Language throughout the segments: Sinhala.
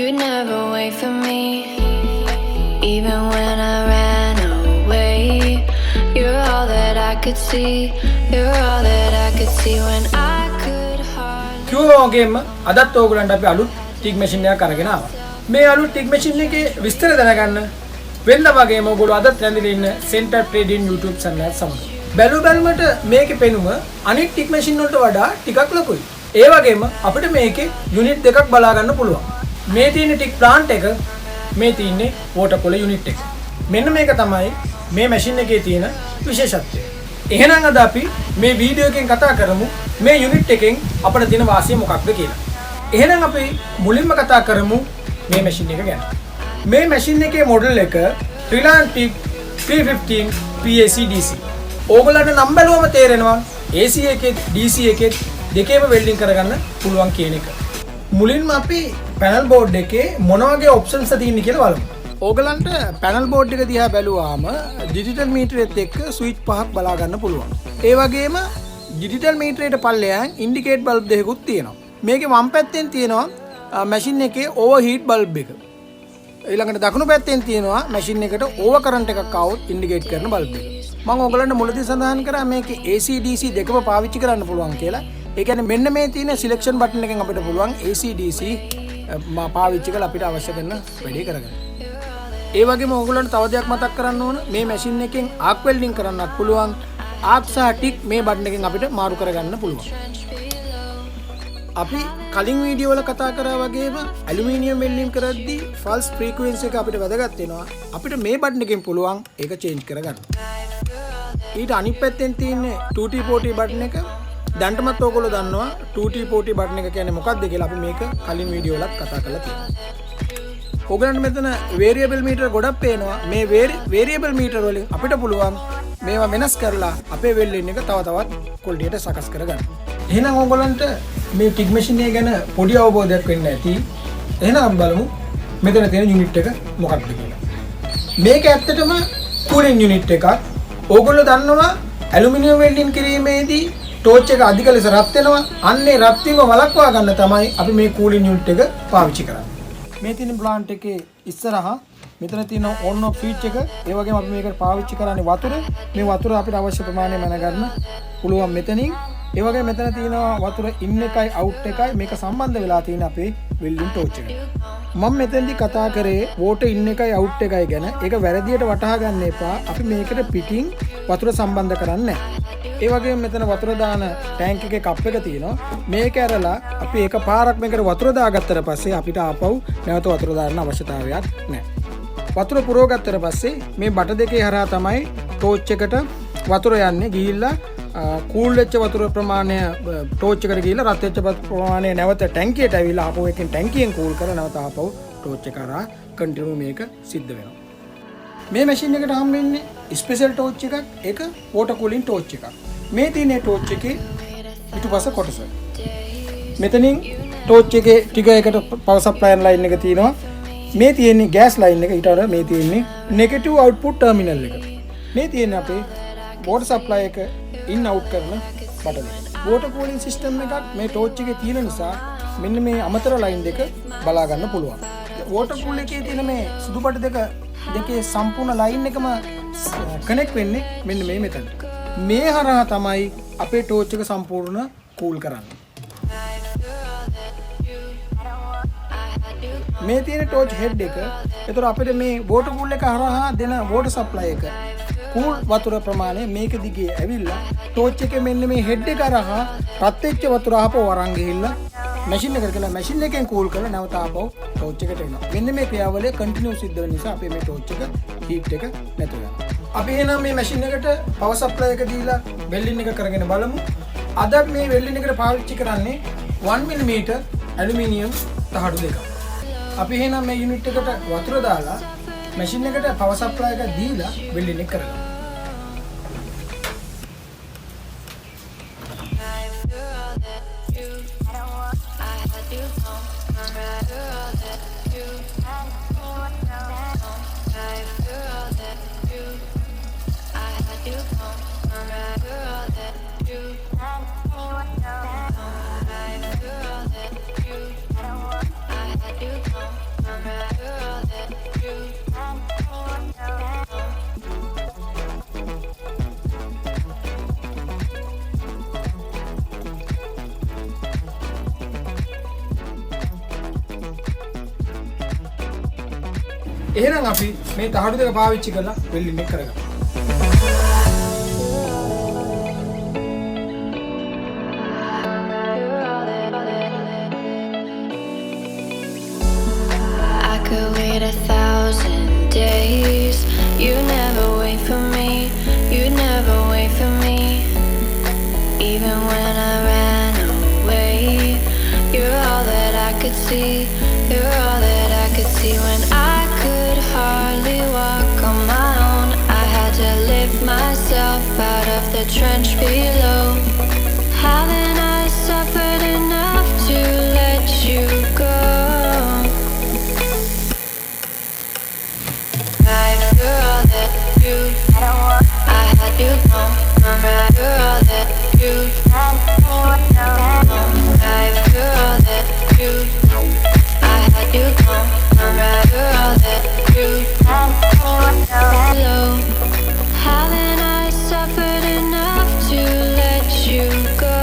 You never wait for me, even when I ran away. You're all that I could see. You're all that I could see when I could hardly. QO game අදත් ඕගලන්ට අපි අලුත් TIG machine එකක් අරගෙන ආවා. මේ අලුත් TIG machine එකේ විස්තර දැනගන්න වෙන්න වගේම ඔයගොල්ලෝ අදත් රැඳිලා ඉන්න Sentab Trading YouTube channel එක සමග. බැලුමට මේකේ පෙනුම අනිත් TIG machine වලට වඩා ටිකක් ලොකුයි. ඒ වගේම අපිට මේකේ යුනිට් දෙකක් බලා ගන්න පුළුවන්. මේ තියෙන TIG plant එක, මේ තියෙන්නේ water cooler unit එක. මෙන්න මේක තමයි මේ machine එකේ තියෙන විශේෂත්වය. එහෙනම් අද අපි මේ වීඩියෝ එකෙන් කතා කරමු මේ යුනිට් එකෙන් අපිට තියෙන වාසිය මොකක්ද කියලා. එහෙනම් අපි මුලින්ම කතා කරමු මේ machine එක ගැන. මේ machine එකේ model එක Riland TIG 315 PAC DC. ඕගොල්ලන්ට නම් බැලුවම තේරෙනවා AC එකේ DC එකේ දෙකේම වෙල්ඩින් කරගන්න පුළුවන් කියන එක. මුලින්ම අපි panel board එකේ මොන වගේ options තියෙන්නේ කියලා බලමු. ඕගලන්ට පැනල් බෝඩ් එක දිහා බැලුවාම ඩිජිටල් මීටරෙත් එක්ක ස්විච් පහක් බලා ගන්න පුළුවන්. ඒ වගේම ඩිජිටල් මීටරේට පල්ලෙයන් ඉන්ඩිකේට් බල්බ් දෙකකුත් තියෙනවා. මේකේ වම් පැත්තෙන් තියෙනවා මැෂින් එකේ ඕවර් හීට් බල්බ් එක. ඊළඟට දකුණු පැත්තෙන් තියෙනවා මැෂින් එකට ඕවර් කරන්ට් එකක් આવොත් ඉන්ඩිකේට් කරන බල්බ් එක. මම ඕගලන්ට මුලදී සඳහන් කරා මේකේ AC DC දෙකම පාවිච්චි කරන්න පුළුවන් කියලා. ඒ කියන්නේ මෙන්න මේ තියෙන සිලෙක්ෂන් බටන් එකෙන් අපිට පුළුවන් AC DC පාවිච්චි කරලා අපිට අවශ්‍ය කරන වැඩේ කරගන්න. ඒ වගේම ඕගොල්ලන්ට තව දෙයක් මතක් කරන්න ඕන මේ මැෂින් එකෙන් ආක් වෙල්ඩින් කරන්නත් පුළුවන්. ආක් සහ ටික් මේ බටන් එකෙන් අපිට මාරු කරගන්න පුළුවන්. අපි කලින් වීඩියෝ වල කතා කරා වගේම ඇලුමිනියම් වෙල්ඩින් කරද්දී ෆල්ස් ෆ්‍රීකවෙන්සි එක අපිට වැදගත් වෙනවා. අපිට මේ බටන් එකෙන් පුළුවන් ඒක චේන්ජ් කරගන්න. ඊට අනිත් පැත්තෙන් තියෙන්නේ 2T40 බටන් එක. දැන්ටමත් ඕගොල්ලෝ දන්නවා 2T40 බටන් එක කියන්නේ මොකක්ද කියලා අපි මේක කලින් වීඩියෝ වලත් කතා කරලා තියෙනවා. ඔයගලන්ට මෙතන variable meter ගොඩක් පේනවා. මේ variable meter වලින් අපිට පුළුවන් මේවා වෙනස් කරලා අපේ වෙල්ඩින් එක තව තවත් ක්වොලිටියට සකස් කරගන්න. එහෙනම් ඔයගලන්ට මේ TIG machine එක ගැන පොඩි අවබෝධයක් වෙන්න ඇති. එහෙනම් අපි බලමු මෙතන තියෙන යුනිට් එක මොකක්ද කියලා. මේක ඇත්තටම cooling unit එකක්. ඕගොල්ලෝ දන්නවා ඇලුමිනියම් වෙල්ඩින් කිරීමේදී ටෝච් එක අධික ලෙස රත් වෙනවා. අන්නේ රත් වීම වළක්වා ගන්න තමයි අපි මේ cooling unit එක පාවිච්චි කරන්නේ. මේ තියෙන ප්ලාන්ට් එකේ ඉස්සරහා මෙතන තියෙන on off switch එක. ඒ වගේම අපි මේකට පාවිච්චි කරන්නේ වතුර. මේ වතුර අපිට අවශ්‍ය ප්‍රමාණය මැනගන්න පුළුවන් මෙතනින්. ඒ වගේම මෙතන තියෙනවා වතුර in එකයි out එකයි මේක සම්බන්ධ වෙලා තියෙන අපේ වෙල්ඩින් ටෝච් එක. මම මෙතෙන්දි කතා කරේ water in එකයි out එකයි ගැන. ඒක වැරදියට වටහා ගන්න එපා. අපි මේකට පිටින් වතුර සම්බන්ධ කරන්නේ නැහැ. ඒ වගේම මෙතන වතුර දාන ටැංක් එකේ කප් එක තියෙනවා. මේක ඇරලා අපි එක පාරක් මේකට වතුර දාගත්තට පස්සේ අපිට ආපහු නැවත වතුර දාන්න අවශ්‍යතාවයක් නැහැ. වතුර පුරව ගත්තට පස්සේ මේ බට දෙකේ හරහා තමයි ටෝච් එකට වතුර යන්නේ. ගිහිල්ලා කූල් වෙච්ච වතුර ප්‍රමාණය ටෝච් එකට ගිහිල්ලා රත් වෙච්ච ප්‍රමාණය නැවත ටැංකියට ඇවිල්ලා ආපහු එකෙන් ටැංකියෙන් කූල් කරලා නැවත ආපහු ටෝච් එක හරහා කන්ටිනියු මේක සිද්ධ වෙනවා. මේ මැෂින් එකට හම් වෙන්නේ ස්පෙෂල් ටෝච් එකක්. ඒක වෝටර් කූලින් ටෝච් එකක්. මේ තියෙන ටෝච් එකේ පිටුපස කොටස. මෙතනින් ටෝච් එකේ ටිකර් එකට පවර් සප්ලයි ලයින් එක තියෙනවා. මේ තියෙන්නේ ගෑස් ලයින් එක. ඊට වඩා මේ තියෙන්නේ නෙගටිව් අවුට්පුට් ටර්මිනල් එක. මේ තියෙන්නේ අපේ වෝටර් සප්ලයි එක ඉන් අවුට් කරන බටන් එක. වෝටර් කූලින් සිස්ටම් එකක් මේ ටෝච් එකේ තියෙන නිසා මෙන්න මේ අමතර ලයින් දෙක බලා ගන්න පුළුවන්. වෝටර් කූල් එකේ තියෙන මේ සුදු බට දෙකේ සම්පූර්ණ ලයින් එකම කනෙක්ට් වෙන්නේ මෙන්න මේ මෙතන. මේ හරහා තමයි අපේ ටෝච් එක සම්පූර්ණ කූල් කරන්නේ. මේ තියෙන ටෝච් හෙඩ් එක. ඒතර අපිට මේ වෝටර් කූල් එක හරහා දෙන වෝටර් සප්ලයි එක කූල් වතුර ප්‍රමාණය මේක දිගේ ඇවිල්ලා ටෝච් එකේ මෙන්න මේ හෙඩ් එක හරහා රත් වෙච්ච වතුර ආපහු වරන් ගිහිල්ලා මැෂින් එකට ගලා මැෂින් එකෙන් කූල් කරලා නැවත ආපහු ටෝච් එකට එනවා. මෙන්න මේ ක්‍රියාවලිය කන්ටිනියු සිද්ධ වෙන නිසා අපේ මේ ටෝච් එක හීට් එක නැතු වෙනවා. අපි එහෙනම් මේ මැෂින් එකට පවර් සප්ලයි එක දීලා වෙල්ඩින් එක කරගෙන බලමු. අද මේ වෙල්ඩින් එකට පාවිච්චි කරන්නේ 1 mm ඇලුමිනියම් තහඩු දෙකක්. අපි එහෙනම් මේ යුනිට් එකට වතුර දාලා මැෂින් එකට පවර් සප්ලයි එක දීලා වෙල්ඩින් එක කරගමු. එහෙනම් අපි මේ තහඩු දෙක පාවිච්චි කරලා වෙල්ඩින් එක කරගමු. I could wait 1,000 days. You never wait for me. You never wait for me. Even when I ran away, you're all that I could see. You're all that I could see when I could hardly walk on my own. I had to lift myself out of the trench below. Haven't I suffered enough to let you go? You're all that you I had you gone. You're all that you You're all that you I had you gone. You're all that you Hello. Haven't I suffered enough to let you go?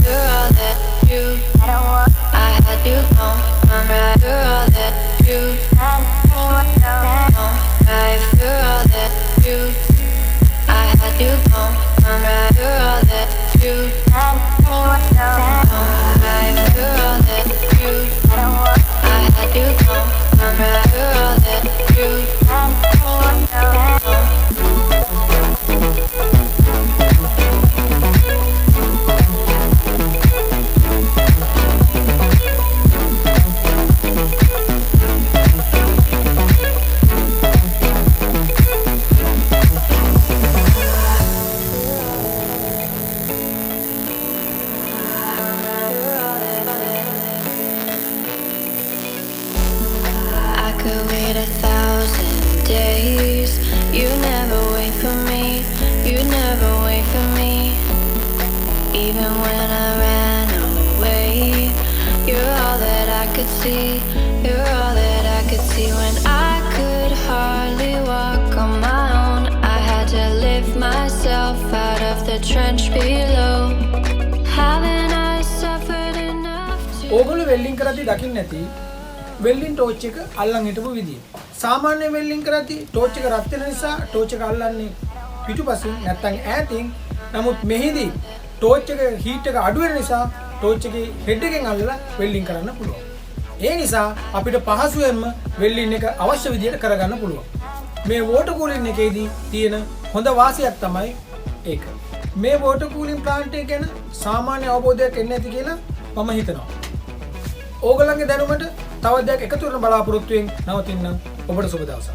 You're all that you I had you gone. You're all that you You're all that you I had you gone. You're all that you You're all that you I had you gone. You're all that you I could wait 1,000 days. You never wait for me. You never wait for me. Even when I ran away, you're all that I could see. You're all that I could see when I could hardly walk on my own. I had to lift myself out of the trench below. Haven't I suffered enough to ඕගොල්ලෝ වෙල්ඩින් කරද්දී දකින්න ඇති වෙල්ඩින් ටෝච් එක අල්ලන් හිටපු විදිය. සාමාන්‍ය වෙල්ඩින් කරද්දී ටෝච් එක රත් වෙන නිසා ටෝච් එක අල්ලන්නේ පිටුපසින් නැත්නම් ඈතින්. නමුත් මෙහිදී ටෝච් එක හීට් එක අඩු වෙන නිසා ටෝච් එකේ හෙඩ් එකෙන් අල්ලලා වෙල්ඩින් කරන්න පුළුවන්. ඒ නිසා අපිට පහසුවෙන්ම වෙල්ඩින් එක අවශ්‍ය විදියට කරගන්න පුළුවන්. මේ වෝටර් කූලින් එකේදී තියෙන හොඳ වාසියක් තමයි ඒක. මේ වෝටර් කූලින් ප්ලාන්ට් එක ගැන සාමාන්‍ය අවබෝධයක් එන්නේ නැති කියලා මම හිතනවා. ඕගොල්ලන්ගේ දැනුමට තව දෙයක් එකතු කරන බලාපොරොත්තු වෙමින් නවතින්න ඔබට සුබ දවසක්.